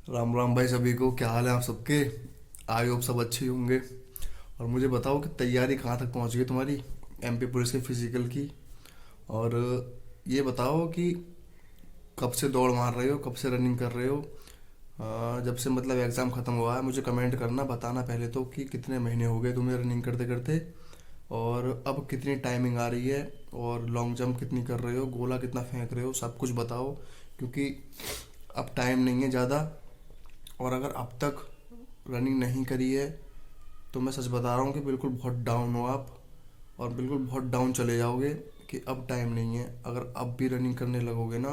राम राम भाई सभी को। क्या हाल है आप सबके? आई होप सब अच्छे ही होंगे। और मुझे बताओ कि तैयारी कहाँ तक पहुँच गई तुम्हारी एमपी पुलिस के फिजिकल की। और ये बताओ कि कब से दौड़ मार रहे हो, कब से रनिंग कर रहे हो? जब से मतलब एग्ज़ाम ख़त्म हुआ है मुझे कमेंट करना, बताना पहले तो कि कितने महीने हो गए तुम्हें रनिंग करते करते, और अब कितनी टाइमिंग आ रही है, और लॉन्ग जंप कितनी कर रहे हो, गोला कितना फेंक रहे हो, सब कुछ बताओ। क्योंकि अब टाइम नहीं है ज़्यादा। और अगर अब तक रनिंग नहीं करी है तो मैं सच बता रहा हूँ कि बिल्कुल बहुत डाउन हो आप, और बिल्कुल बहुत डाउन चले जाओगे कि अब टाइम नहीं है। अगर अब भी रनिंग करने लगोगे ना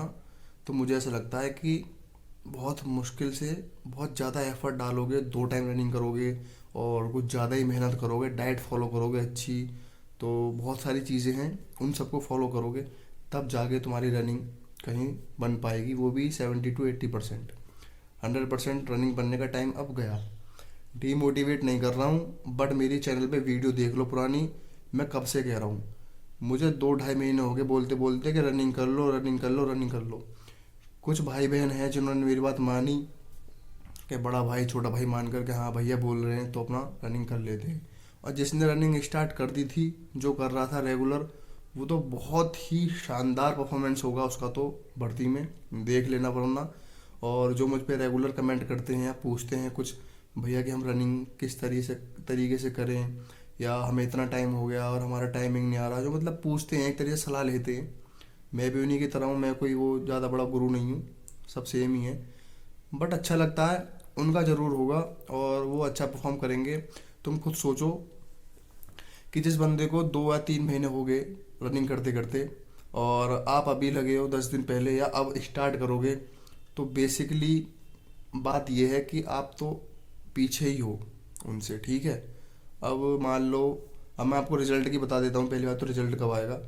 तो मुझे ऐसा लगता है कि बहुत मुश्किल से बहुत ज़्यादा एफर्ट डालोगे, 2 टाइम रनिंग करोगे और कुछ ज़्यादा ही मेहनत करोगे, डाइट फॉलो करोगे अच्छी, तो बहुत सारी चीज़ें हैं उन सबको फॉलो करोगे, तब जाके तुम्हारी रनिंग कहीं बन पाएगी, वो भी 70 to 80%। 100% रनिंग बनने का टाइम अब गया। डीमोटिवेट नहीं कर रहा हूँ, बट मेरी चैनल पे वीडियो देख लो पुरानी। मैं कब से कह रहा हूँ, मुझे 2 ढाई महीने हो गए बोलते बोलते कि रनिंग कर लो, रनिंग कर लो, रनिंग कर लो। कुछ भाई बहन हैं जिन्होंने मेरी बात मानी, कि बड़ा भाई छोटा भाई मान कर के हाँ भैया बोल रहे हैं तो अपना रनिंग कर लेते हैं। और जिसने रनिंग स्टार्ट कर दी थी, जो कर रहा था रेगुलर, वो तो बहुत ही शानदार परफॉर्मेंस होगा उसका तो भर्ती में, देख लेना वरना। और जो मुझ पे रेगुलर कमेंट करते हैं या पूछते हैं कुछ, भैया कि हम रनिंग किस तरीके से करें, या हमें इतना टाइम हो गया और हमारा टाइमिंग नहीं आ रहा, जो मतलब पूछते हैं, एक तरीके से सलाह लेते हैं। मैं भी उन्हीं की तरह हूँ, मैं कोई वो ज़्यादा बड़ा गुरु नहीं हूँ, सब सेम ही है। बट अच्छा लगता है, उनका ज़रूर होगा और वो अच्छा परफॉर्म करेंगे। तुम खुद सोचो कि जिस बंदे को 2 या 3 महीने हो गए रनिंग करते करते, और आप अभी लगे हो 10 दिन पहले या अब स्टार्ट करोगे, तो बेसिकली बात यह है कि आप तो पीछे ही हो उनसे, ठीक है। अब मान लो, अब मैं आपको रिजल्ट की बता देता हूँ। पहली बात तो रिजल्ट कब आएगा,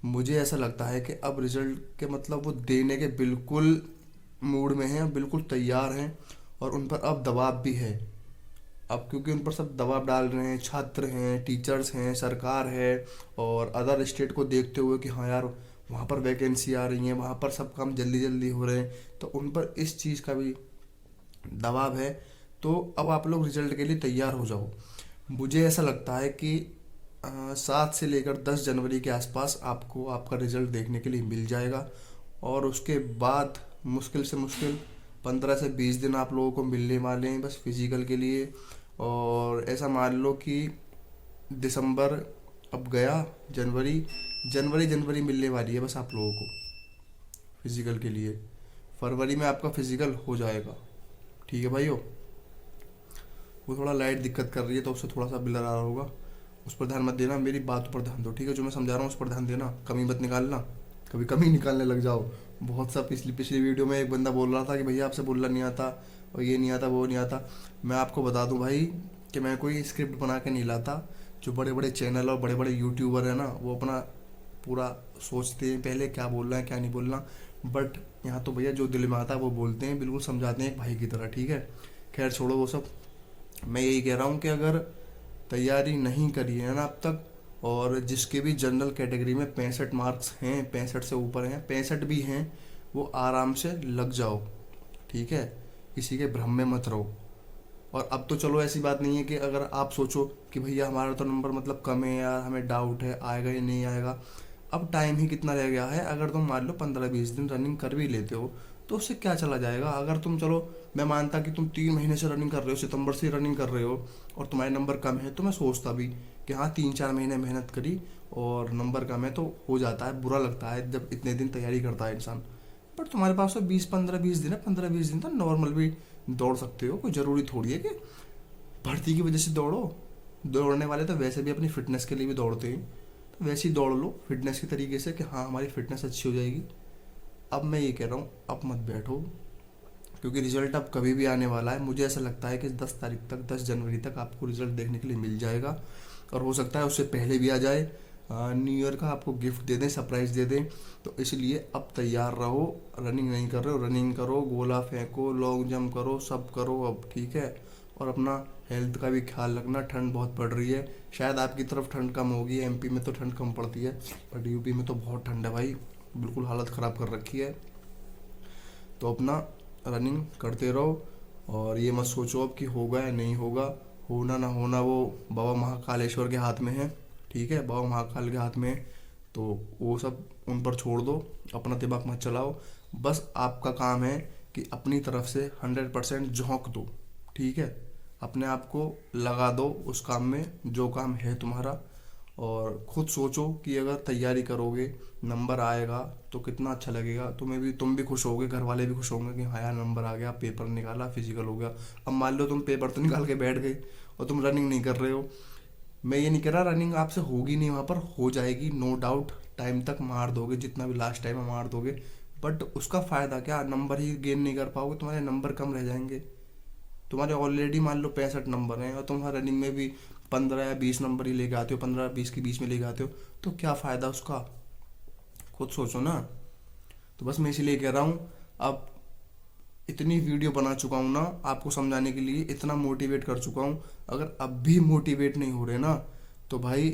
मुझे ऐसा लगता है कि अब रिजल्ट के मतलब वो देने के बिल्कुल मूड में हैं, बिल्कुल तैयार हैं, और उन पर अब दबाव भी है। अब क्योंकि उन पर सब दबाव डाल रहे हैं, छात्र हैं, टीचर्स हैं, सरकार है, और अदर स्टेट को देखते हुए कि हाँ यार वहाँ पर वैकेंसी आ रही है, वहाँ पर सब काम जल्दी जल्दी हो रहे हैं, तो उन पर इस चीज़ का भी दबाव है। तो अब आप लोग रिजल्ट के लिए तैयार हो जाओ। मुझे ऐसा लगता है कि 7 से लेकर 10 जनवरी के आसपास आपको आपका रिजल्ट देखने के लिए मिल जाएगा। और उसके बाद मुश्किल से मुश्किल 15 से 20 दिन आप लोगों को मिलने वाले हैं बस फिजिकल के लिए। और ऐसा मान लो कि दिसंबर अब गया, जनवरी, जनवरी जनवरी मिलने वाली है बस आप लोगों को फिजिकल के लिए। फरवरी में आपका फिजिकल हो जाएगा, ठीक है भाइयों। वो थोड़ा लाइट दिक्कत कर रही है तो उससे थोड़ा सा ब्लर आ रहा होगा, उस पर ध्यान मत देना, मेरी बात पर ध्यान दो, ठीक है। जो मैं समझा रहा हूँ उस पर ध्यान देना, कमी मत निकालना, कभी कमी निकालने लग जाओ। बहुत सा पिछली पिछली वीडियो में एक बंदा बोल रहा था कि भैया आपसे बोलना नहीं आता, और ये नहीं आता, वो नहीं आता। मैं आपको बता दूं भाई कि मैं कोई स्क्रिप्ट बना के नहीं लाता। जो बड़े बड़े चैनल और बड़े बड़े यूट्यूबर हैं ना, वो अपना पूरा सोचते हैं पहले क्या बोलना है क्या नहीं बोलना। बट यहाँ तो भैया जो दिल में आता है वो बोलते हैं, बिल्कुल समझाते हैं एक भाई की तरह, ठीक है। खैर छोड़ो वो सब। मैं यही कह रहा हूँ कि अगर तैयारी नहीं करी है ना अब तक, और जिसके भी जनरल कैटेगरी में 65 मार्क्स हैं, 65 से ऊपर हैं, 65 भी हैं, वो आराम से लग जाओ, ठीक है। किसी के भ्रम में मत रहो। और अब तो चलो ऐसी बात नहीं है कि अगर आप सोचो कि भैया हमारा तो नंबर मतलब कम है यार, हमें डाउट है आएगा या नहीं आएगा। अब टाइम ही कितना रह गया है, अगर तुम मान लो 15 20 दिन रनिंग कर भी लेते हो तो उससे क्या चला जाएगा। अगर तुम चलो, मैं मानता कि तुम 3 महीने से रनिंग कर रहे हो, सितंबर से रनिंग कर रहे हो, और तुम्हारे नंबर कम है, तो मैं सोचता भी कि हाँ 3 4 महीने मेहनत करी और नंबर कम है तो हो जाता है, बुरा लगता है जब इतने दिन तैयारी करता है इंसान। बट तुम्हारे पास तो 20 15 20 दिन है, 15 20 दिन तो नॉर्मल भी दौड़ सकते हो, कोई ज़रूरी थोड़ी है कि भर्ती की वजह से दौड़ो। दौड़ने वाले तो वैसे भी अपनी फिटनेस के लिए भी दौड़ते हैं, तो वैसे ही दौड़ लो फिटनेस के तरीके से कि हाँ हमारी फिटनेस अच्छी हो जाएगी। अब मैं ये कह रहा हूँ अब मत बैठो, क्योंकि रिजल्ट अब कभी भी आने वाला है। मुझे ऐसा लगता है कि 10 तारीख तक, 10 जनवरी तक आपको रिजल्ट देखने के लिए मिल जाएगा, और हो सकता है उससे पहले भी आ जाए। न्यू ईयर का आपको गिफ्ट दे दें, सरप्राइज़ दे दें। तो इसलिए अब तैयार रहो। रनिंग नहीं कर रहे हो, रनिंग करो, गोला फेंको, लॉन्ग जंप करो, सब करो अब, ठीक है। और अपना हेल्थ का भी ख्याल रखना, ठंड बहुत पड़ रही है। शायद आपकी तरफ ठंड कम होगी, एमपी में तो ठंड कम पड़ती है, बट यूपी में तो बहुत ठंड है भाई, बिल्कुल हालत ख़राब कर रखी है। तो अपना रनिंग करते रहो। और ये मत सोचो अब कि होगा या नहीं होगा, होना ना होना वो बाबा महाकालेश्वर के हाथ में है। ठीक है, बाबा महाकाल के हाथ में है। तो वो सब उन पर छोड़ दो, अपना दिमाग मत चलाओ। बस आपका काम है कि अपनी तरफ से 100% झोंक दो। ठीक है, अपने आप को लगा दो उस काम में जो काम है तुम्हारा। और खुद सोचो कि अगर तैयारी करोगे, नंबर आएगा तो कितना अच्छा लगेगा तुम्हें भी, तुम भी खुश होगे, घर वाले भी खुश होंगे कि हाँ यार नंबर आ गया, पेपर निकाला, फिजिकल हो गया। अब मान लो तुम पेपर तो निकाल के बैठ गए और तुम रनिंग नहीं कर रहे हो। मैं ये नहीं कह रहा रनिंग आपसे होगी नहीं, वहाँ पर हो जाएगी नो डाउट, टाइम तक मार दोगे, जितना भी लास्ट टाइम में मार दोगे। बट उसका फ़ायदा क्या, नंबर ही गेन नहीं कर पाओगे, तुम्हारे नंबर कम रह जाएंगे। तुम्हारे ऑलरेडी मान लो 65 नंबर हैं और तुम हर रनिंग में भी 15 या 20 नंबर ही लेके आते हो, 15-20 के बीच में लेके आते हो, तो क्या फ़ायदा उसका, खुद सोचो ना। तो बस मैं इसीलिए कह रहा हूँ, अब इतनी वीडियो बना चुका हूँ ना आपको समझाने के लिए, इतना मोटिवेट कर चुका हूँ। अगर अब भी मोटिवेट नहीं हो रहे ना तो भाई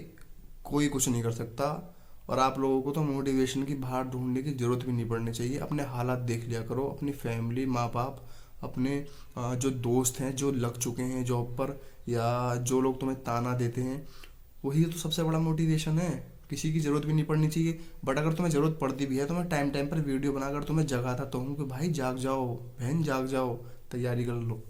कोई कुछ नहीं कर सकता। और आप लोगों को तो मोटिवेशन की बाहर ढूंढने की जरूरत भी नहीं पड़नी चाहिए। अपने हालात देख लिया करो, अपनी फैमिली, माँ बाप, अपने जो दोस्त हैं जो लग चुके हैं जॉब पर, या जो लोग तुम्हें ताना देते हैं, वही तो सबसे बड़ा मोटिवेशन है। किसी की ज़रूरत भी नहीं पड़नी चाहिए। बट अगर तुम्हें ज़रूरत पड़ती भी है तो मैं टाइम टाइम पर वीडियो बनाकर तुम्हें जगाता तो हूँ कि भाई जाग जाओ, बहन जाग जाओ, तैयारी कर लो।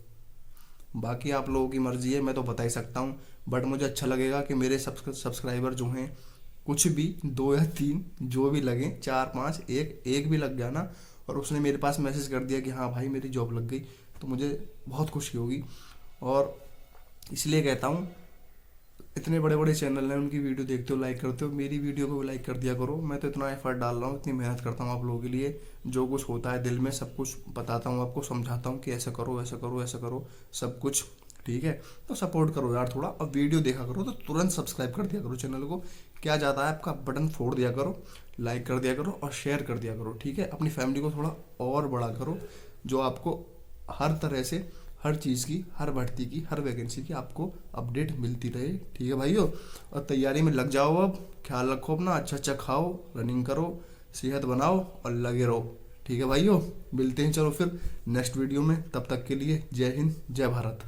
बाकी आप लोगों की मर्ज़ी है, मैं तो बता ही सकता हूँ। बट मुझे अच्छा लगेगा कि मेरे सब्सक्राइबर जो हैं, कुछ भी 2 या 3 जो भी लगे, 4-5, एक एक भी लग गया ना और उसने मेरे पास मैसेज कर दिया कि हाँ भाई मेरी जॉब लग गई, तो मुझे बहुत खुशी होगी। और इसलिए कहता हूँ, इतने बड़े बड़े चैनल हैं, उनकी वीडियो देखते हो, लाइक करते हो, मेरी वीडियो को भी लाइक कर दिया करो। मैं तो इतना एफर्ट डाल रहा हूँ, इतनी मेहनत करता हूँ आप लोगों के लिए। जो कुछ होता है दिल में सब कुछ बताता हूँ आपको, समझाता हूँ कि ऐसा करो, ऐसा करो, ऐसा करो, सब कुछ। ठीक है, तो सपोर्ट करो यार थोड़ा, और वीडियो देखा करो तो तुरंत सब्सक्राइब कर दिया करो चैनल को। क्या जाता है आपका, बटन फोड़ दिया करो, लाइक कर दिया करो और शेयर कर दिया करो। ठीक है, अपनी फैमिली को थोड़ा और बड़ा करो, जो आपको हर तरह से, हर चीज़ की, हर भर्ती की, हर वैकेंसी की आपको अपडेट मिलती रहे। ठीक है भाइयों, और तैयारी में लग जाओ। अब ख्याल रखो अपना, अच्छा अच्छा खाओ, रनिंग करो, सेहत बनाओ और लगे रहो। ठीक है भाइयों, मिलते हैं चलो फिर नेक्स्ट वीडियो में। तब तक के लिए जय हिंद, जय भारत।